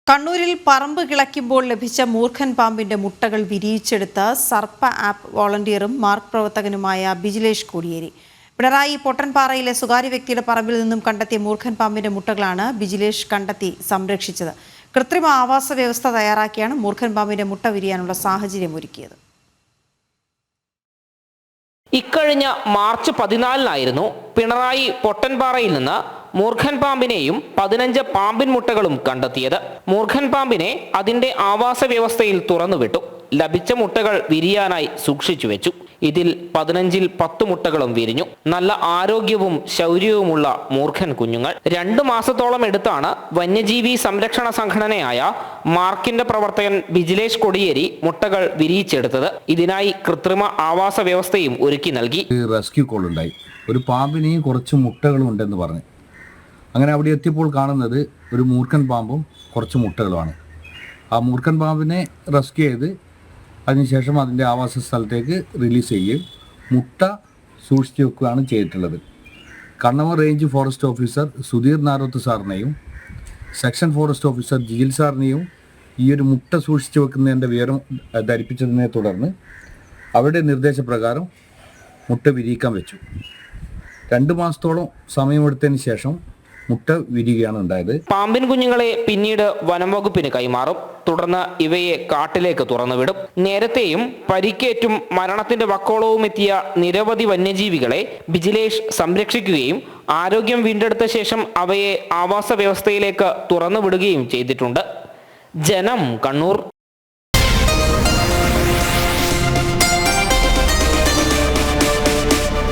കണ്ണൂരിൽ പറമ്പ് കിളയ്ക്കുമ്പോൾ ലഭിച്ച മൂർഖൻ പാമ്പിന്റെ മുട്ടകൾ വിരിയിച്ചെടുത്ത സർപ്പ ആപ്പ് വോളണ്ടിയറും മാർക്ക് പ്രവർത്തകനുമായ ബിജിലേഷ് കോടിയേരി. പിണറായി പൊട്ടൻപാറയിലെ സ്വകാര്യ വ്യക്തിയുടെ പറമ്പിൽ നിന്നും കണ്ടെത്തിയ മൂർഖൻ പാമ്പിന്റെ മുട്ടകളാണ് ബിജിലേഷ് കണ്ടെത്തി സംരക്ഷിച്ചത്. കൃത്രിമ ആവാസ വ്യവസ്ഥ തയ്യാറാക്കിയാണ് മൂർഖൻ പാമ്പിന്റെ മുട്ട വിരിയാനുള്ള സാഹചര്യം ഒരുക്കിയത്. ഇക്കഴിഞ്ഞ മാർച്ച് 14-നായിരുന്നു പിണറായി പൊട്ടൻപാറയിൽ നിന്ന് മൂർഖൻ പാമ്പിനെയും 15 പാമ്പിൻ മുട്ടകളും കണ്ടെത്തിയത്. മൂർഖൻ പാമ്പിനെ അതിന്റെ ആവാസ വ്യവസ്ഥയിൽ തുറന്നുവിട്ടു. ലഭിച്ച മുട്ടകൾ വിരിയാനായി സൂക്ഷിച്ചു വെച്ചു. ഇതിൽ 15-ൽ 10 മുട്ടകളും വിരിഞ്ഞു. നല്ല ആരോഗ്യവും ശൗര്യവുമുള്ള മൂർഖൻ കുഞ്ഞുങ്ങൾ. 2 മാസത്തോളം എടുത്താണ് വന്യജീവി സംരക്ഷണ സംഘടനയായ മാർക്കിന്റെ പ്രവർത്തകൻ ബിജിലേഷ് കോടിയേരി മുട്ടകൾ വിരിയിച്ചെടുത്തത്. ഇതിനായി കൃത്രിമ ആവാസ വ്യവസ്ഥയും ഒരുക്കി നൽകി. റെസ്ക്യൂ കോൾ ഉണ്ടായി. ഒരു പാമ്പിനെയും കുറച്ച് മുട്ടകളും ഉണ്ടെന്ന് പറഞ്ഞു. അങ്ങനെ അവിടെ എത്തിയപ്പോൾ കാണുന്നത് ഒരു മൂർഖൻ പാമ്പും കുറച്ച് മുട്ടകളുമാണ്. ആ മൂർഖൻ പാമ്പിനെ റെസ്ക്യൂ ചെയ്ത് അതിനുശേഷം അതിൻ്റെ ആവാസ സ്ഥലത്തേക്ക് റിലീസ് ചെയ്യുകയും മുട്ട സൂക്ഷിച്ചു വെക്കുകയാണ് ചെയ്തിട്ടുള്ളത്. കണ്ണവർ range forest officer Sudheer Naroth സാറിനെയും സെക്ഷൻ ഫോറസ്റ്റ് ഓഫീസർ ജിജിൽ സാറിനെയും ഈ ഒരു മുട്ട സൂക്ഷിച്ചു വെക്കുന്നതിൻ്റെ വിവരം ധരിപ്പിച്ചതിനെ തുടർന്ന് അവരുടെ നിർദ്ദേശപ്രകാരം മുട്ട വിരിയിക്കാൻ വെച്ചു. 2 മാസത്തോളം സമയമെടുത്തതിന് ശേഷം മുട്ട വിരിയുകയാണ് ഉണ്ടായത്. പാമ്പിൻ കുഞ്ഞുങ്ങളെ പിന്നീട് വനം വകുപ്പിന് കൈമാറും. തുടർന്ന് ഇവയെ കാട്ടിലേക്ക് തുറന്നുവിടും. നേരത്തെയും പരിക്കേറ്റും മരണത്തിന്റെ വക്കോളവും എത്തിയ നിരവധി വന്യജീവികളെ ബിജിലേഷ് സംരക്ഷിക്കുകയും ആരോഗ്യം വീണ്ടെടുത്ത ശേഷം അവയെ ആവാസ വ്യവസ്ഥയിലേക്ക് തുറന്നുവിടുകയും ചെയ്തിട്ടുണ്ട്. ജനം, കണ്ണൂർ.